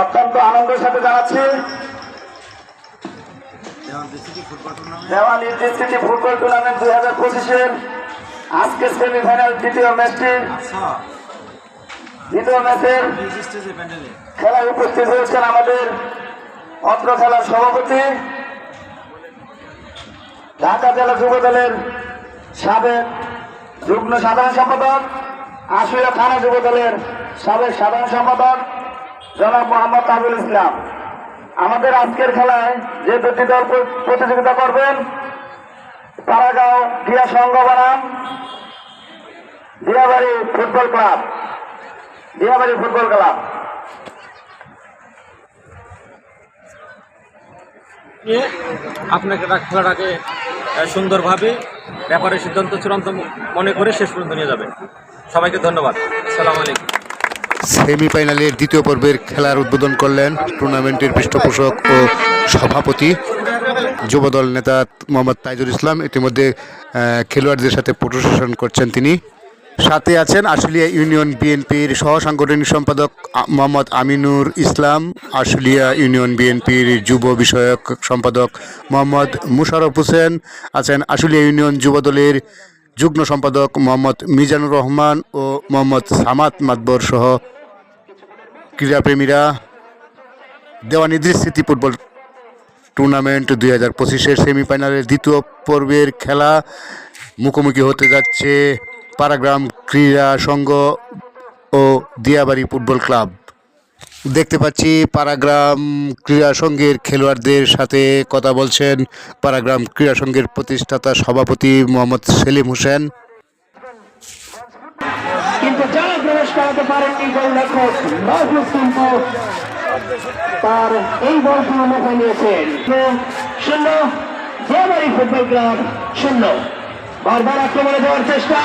অত্যন্ত আনন্দের সাথে জানাচ্ছি দেওয়ান ইউনিভার্সিটি ফুটবল টুর্নামেন্ট 2025-এর আজকের সেমিফাইনাল দ্বিতীয় ম্যাচের খেলায় উপস্থিত হয়েছেন আমাদের অত্র খেলার সভাপতি, ঢাকা জেলা যুব দলের সাবেক যুগ্ম সাধারণ সম্পাদক, আশুলিয়া থানা যুব দলের সাবেক সাধারণ সম্পাদক জনাব মোহাম্মদ তাজুল ইসলাম। আমাদের আজকের খেলায় যে দুটি দল প্রতিযোগিতা করবেন, পাড়াগাঁও ক্রীড়া সংঘ বনাম দিয়াবাড়ি ফুটবল ক্লাব। আপনাকে খেলাটাকে সুন্দরভাবে ব্যাপারে সিদ্ধান্ত চূড়ান্ত মনে করে শেষ পর্যন্ত নিয়ে যাবে। সবাইকে ধন্যবাদ। আসসালামু আলাইকুম। সেমিফাইনালের দ্বিতীয় পর্বের খেলার উদ্বোধন করলেন টুর্নামেন্টের পৃষ্ঠপোষক ও সভাপতি যুবদল নেতা মোহাম্মদ তাইজুল ইসলাম। ইতিমধ্যে খেলোয়াড়দের সাথে ফটো সেশন করছেন তিনি। সাথে আছেন আশুলিয়া ইউনিয়ন বিএনপির সহ সাংগঠনিক সম্পাদক মোহাম্মদ আমিনুর ইসলাম, আশুলিয়া ইউনিয়ন বিএনপির যুব বিষয়ক সম্পাদক মোহাম্মদ মুশারফ হোসেন, আছেন আশুলিয়া ইউনিয়ন যুবদলের যুগ্ম সম্পাদক মোহাম্মদ মিজানুর রহমান ও মোহাম্মদ সামাদ মাতবর সহ ক্রীড়াপ্রেমীরা। দেওয়ান ইদ্রিস স্মৃতি ফুটবল টুর্নামেন্ট 2025-এর সেমিফাইনালের দ্বিতীয় পর্বের খেলা মুখোমুখি হতে যাচ্ছে পাড়াগ্রাম ক্রীড়া সংঘ ও দিয়াবাড়ি ফুটবল ক্লাব। দেখতে পাচ্ছি পাড়াগ্রাম ক্রীড়া সংঘের খেলোয়াড়দের সাথে কথা বলছেন পাড়াগ্রাম ক্রীড়া সংঘের প্রতিষ্ঠাতা সভাপতি মোহাম্মদ সেলিম হোসেন। কিন্তু যারা প্রবেশ করাতে পারেননি গোলরক্ষক মাহফুজ কিন্তু তার এই বল মুখে নিয়েছেন। 0 দিয়াবাড়ি ফুটবল ক্লাব 0। বারবার আক্রমণে দেওয়ার চেষ্টা,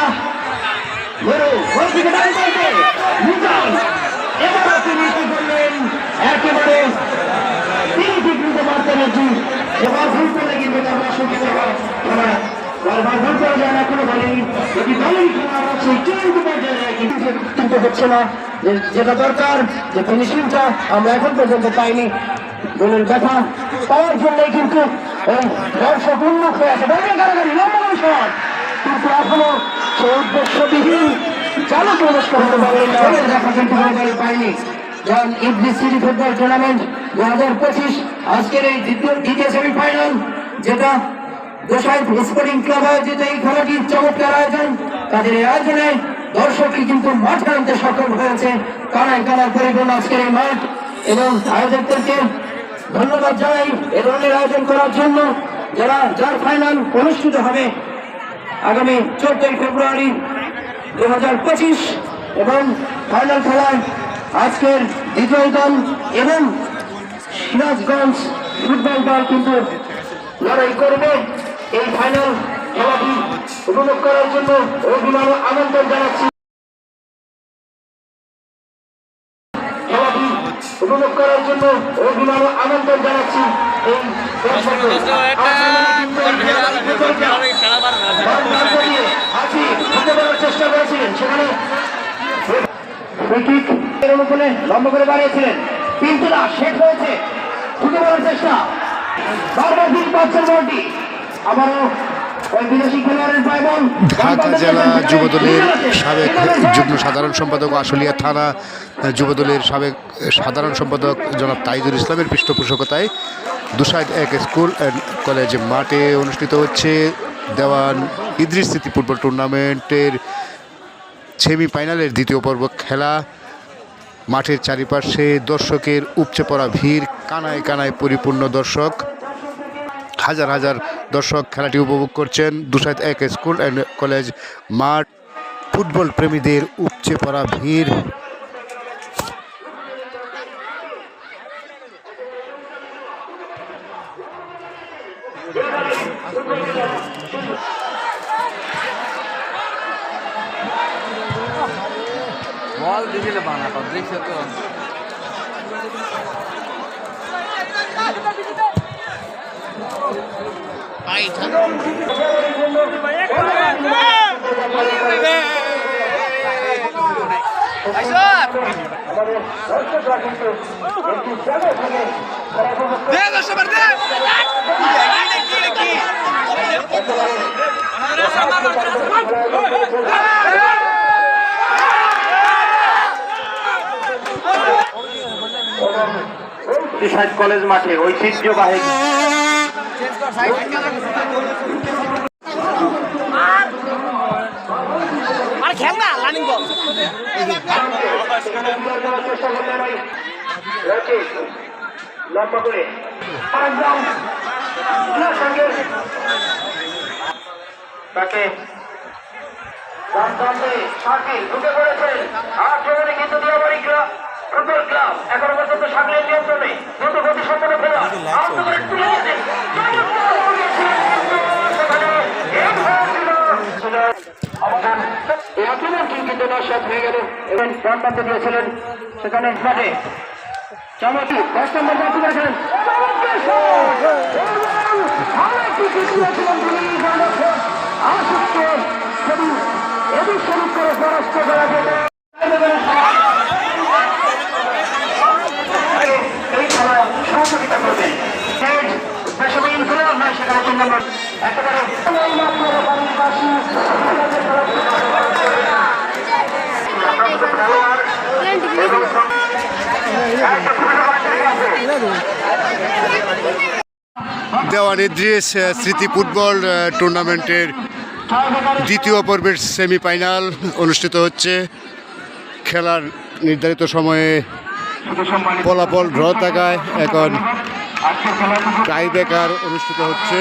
এবারও তিনি কি করলেন, একেবারে তিনি ঠিক নিতে পারতেন। এবার ভুল করলে কিন্তু বারবার ভুল করা যায় না, কোনো বলেনি যদি বলেন সেই চূড়ান্ত পর্যায়ে কিন্তু হচ্ছে না যেটা দরকার, যে ফিনিশিংটা আমরা এখন পর্যন্ত পাইনি। গোলের ব্যথা পাওয়ার জন্যই কিন্তু দর্শক উন্মুখ হয়ে আছে, গাড়াগাড়ি লম্বা শট, কিন্তু এখনো সে উদ্দেশ্যবিহীন চালু প্রবেশ করতে পারেন দেখা কিন্তু পায়নি। দেওয়ান ইদ্রিস স্মৃতি ফুটবল টুর্নামেন্ট 2025 আজকের এই দ্বিতীয় সেমিফাইনাল, যেটা গোসাই স্পোর্টিং ক্লাব আয়োজিত এই খেলাটির চমৎকার আয়োজন। তাদের এই আয়োজনে দর্শকই কিন্তু মাঠে আনতে সক্ষম হয়েছে। কানায় কানায় পরিপূর্ণ আজকের এই মাঠ, এবং আয়োজকদেরকে ধন্যবাদ জানাই এ ধরনের আয়োজন করার জন্য। যার ফাইনাল অনুষ্ঠিত হবে আগামী 14 ফেব্রুয়ারি 2025, এবং ফাইনাল খেলায় আজকের দ্বিতীয় দল এবং সিরাজগঞ্জ ফুটবল দল কিন্তু লড়াই করবে। এই ফাইনাল খেলাটি উপভোগ করার জন্য অভিনব আমন্ত্রণ জানাচ্ছি। এই চেষ্টা করেছিলেন, সেখানে অনুকূলে লম্বা করে বাড়িয়েছিলেন, কিন্তু না, শেষ হয়েছে ঢুকে পড়ার চেষ্টা, বারবার দিন পাচ্ছেন বলটি, আবারও ঢাকা জেলা যুবদলের সাবেক যুগ্ম সাধারণ সম্পাদক, আশুলিয়া থানা যুবদলের সাবেক সাধারণ সম্পাদক জনাব তাইজুল ইসলামের পৃষ্ঠপোষকতায় দুসাইদ এক স্কুল অ্যান্ড কলেজ মাঠে অনুষ্ঠিত হচ্ছে দেওয়ান ইদ্রিস স্মৃতি ফুটবল টুর্নামেন্টের সেমিফাইনালের দ্বিতীয় পর্ব খেলা। মাঠের চারিপাশে দর্শকের উপচে পড়া ভিড়, কানায় কানায় পরিপূর্ণ দর্শক, হাজার হাজার দর্শক খেলাটি উপভোগ করছেন। দুসাইদ এক স্কুল অ্যান্ড কলেজ মাঠ, ফুটবল প্রেমীদের উপচে পড়া ভিড়। বল দিলে বানাতো দেখছে তো আমাদের দর্শকরা কিন্তু একটি জায়গায় থেকে তারা উপভোগ করছে। দুসাইড কলেজ মাঠে ঐতিহ্যবাহী লম্বা করে তাকে ঢুকে পড়েছেন আক্রমণে কিন্তু দিয়াবাড়ি ফুটবল ক্লাব এখনো পর্যন্ত সামনের নিয়ন্ত্রণে দ্রুত গতি সম্পন্ন খেলা কিন্তু নস্বাত হয়ে গেল এবং প্রান্ত দিয়েছিলেন সেখানে মাঠে চমকি 10 নম্বর জাতি করেছিলেন করে পরাস্ত করা যেত এই খেলা সহযোগিতা করবেন সেখানে 3 নম্বর একেবারে দেওয়ান ইদ্রিস স্মৃতি ফুটবল টুর্নামেন্টের দ্বিতীয় পর্বের সেমিফাইনাল অনুষ্ঠিত হচ্ছে। খেলার নির্ধারিত সময়ে ফলাফল ড্র থাকায় এখন টাই ব্রেকার অনুষ্ঠিত হচ্ছে।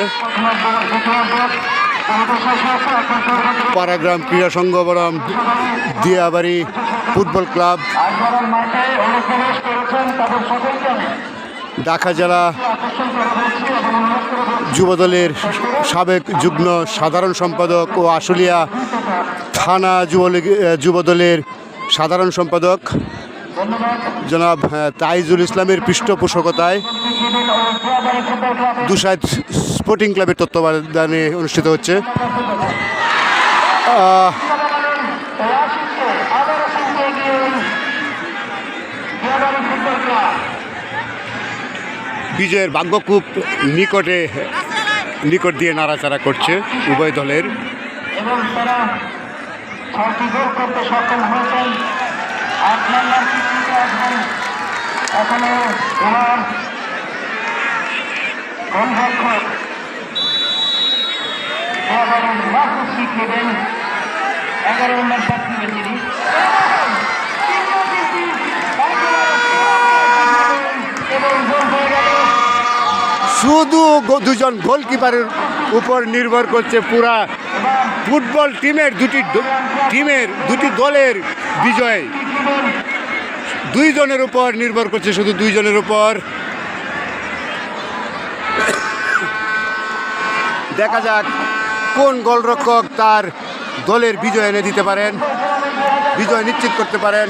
পাড়াগ্রাম ক্রীড়া সংঘ বনাম দিয়াবাড়ি ফুটবল ক্লাব ঢাকা জেলা যুবদলের সাবেক যুগ্ম সাধারণ সম্পাদক ও আশুলিয়া থানা যুবদলের সাধারণ সম্পাদক জনাব তাইজুল ইসলামের পৃষ্ঠপোষকতায় দুসাইড স্পোর্টিং ক্লাবের তত্ত্বাবধানে অনুষ্ঠিত হচ্ছে। বিজয়ের ভাগ্য খুব নিকট দিয়ে নাড়াচাড়া করছে উভয় দলের। এবং তারা 6টি গোল করতে সক্ষম হয়েছেন। 8 নম্বর চিত্রিত আছেন এখানে ওনার গোলরক্ষক মাহফুজ শিখবেন 11 নম্বর শট নেবেন তিনি এবং গোল হয়ে গেল। শুধু দুজন গোলকিপারের উপর নির্ভর করছে পুরা ফুটবল দুটি দলের বিজয়। দুইজনের উপর নির্ভর করছে, শুধু দুইজনের উপর। দেখা যাক কোন গোলরক্ষক তার দলের বিজয় এনে দিতে পারেন, বিজয় নিশ্চিত করতে পারেন।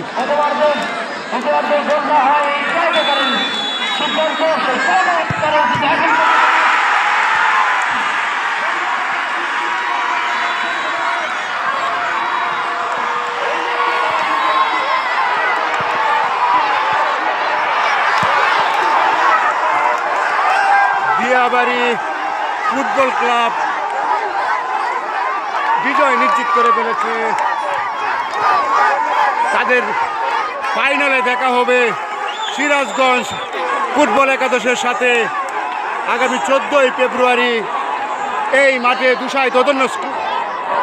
দিয়াবাড়ি ফুটবল ক্লাব বিজয় নিশ্চিত করে ফেলেছে। তাদের ফাইনালে দেখা হবে সিরাজগঞ্জ ফুটবল একাদশের সাথে আগামী 14ই ফেব্রুয়ারি এই মাঠে দুসাইড অদন্য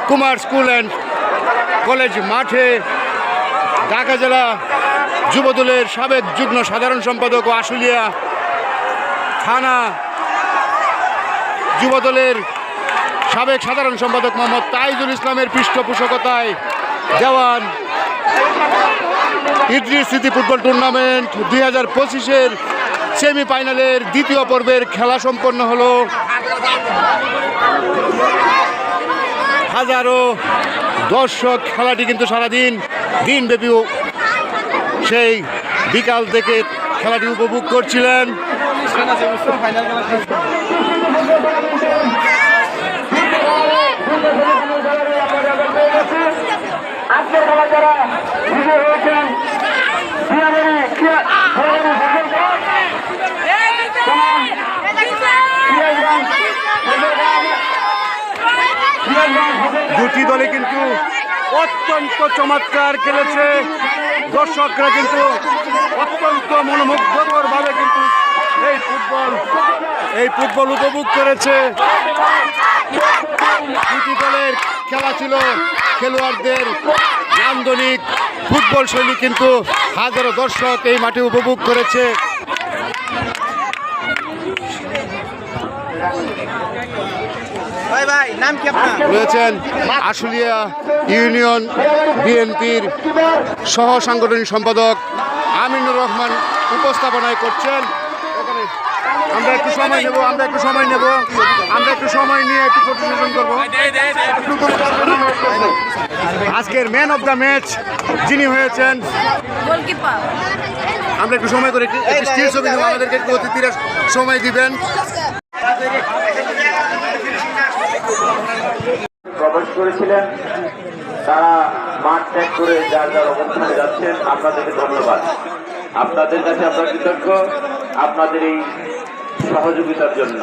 কুমার স্কুল অ্যান্ড কলেজ মাঠে। ঢাকা জেলা যুবদলের সাবেক যুগ্ম সাধারণ সম্পাদক ও আশুলিয়া থানা যুবদলের সাবেক সাধারণ সম্পাদক মোহাম্মদ তাইজুল ইসলামের পৃষ্ঠপোষকতায় দেওয়ান ইদ্রিস স্মৃতি ফুটবল টুর্নামেন্ট 2025-এর সেমিফাইনালের দ্বিতীয় পর্বের খেলা সম্পন্ন হলো। হাজারো দর্শক খেলাটি কিন্তু সারাদিন দিনব্যাপী সেই বিকাল থেকে খেলাটি উপভোগ করছিলেন। আজকের খেলা যারা বিজয় হয়েছেন দুটি দলে কিন্তু অত্যন্ত চমৎকার খেলেছে, দর্শকরা কিন্তু অত্যন্ত মনোমুগ্ধকর ভাবে কিন্তু এই ফুটবল উপভোগ করেছে। দুটি দলের খেলা ছিল, খেলোয়াড়দের নান্দনিক ফুটবল শৈলী কিন্তু হাজারো দর্শক এই মাঠে উপভোগ করেছে। রয়েছেন আশুলিয়া ইউনিয়ন বিএনপির সহ সাংগঠনিক সম্পাদক আমিনুর রহমান উপস্থাপনায় করছেন। আমরা একটু সময় নিয়ে একটু প্রতিবেদন করব। আজকের ম্যান অফ দ্য ম্যাচ যিনি হয়েছেন, আমরা একটু সময় করে একটু স্টিল ছবি নেব, আমাদেরকে একটু অতিথিরা সময় দিবেন। প্রবেশ করেছিলেন, তারা মাঠ ত্যাগ করে যার যার অবস্থানে যাচ্ছেন। আপনাদেরকে ধন্যবাদ, আপনাদের কাছে আমরা কৃতজ্ঞ আপনাদের এই সহযোগিতার জন্য।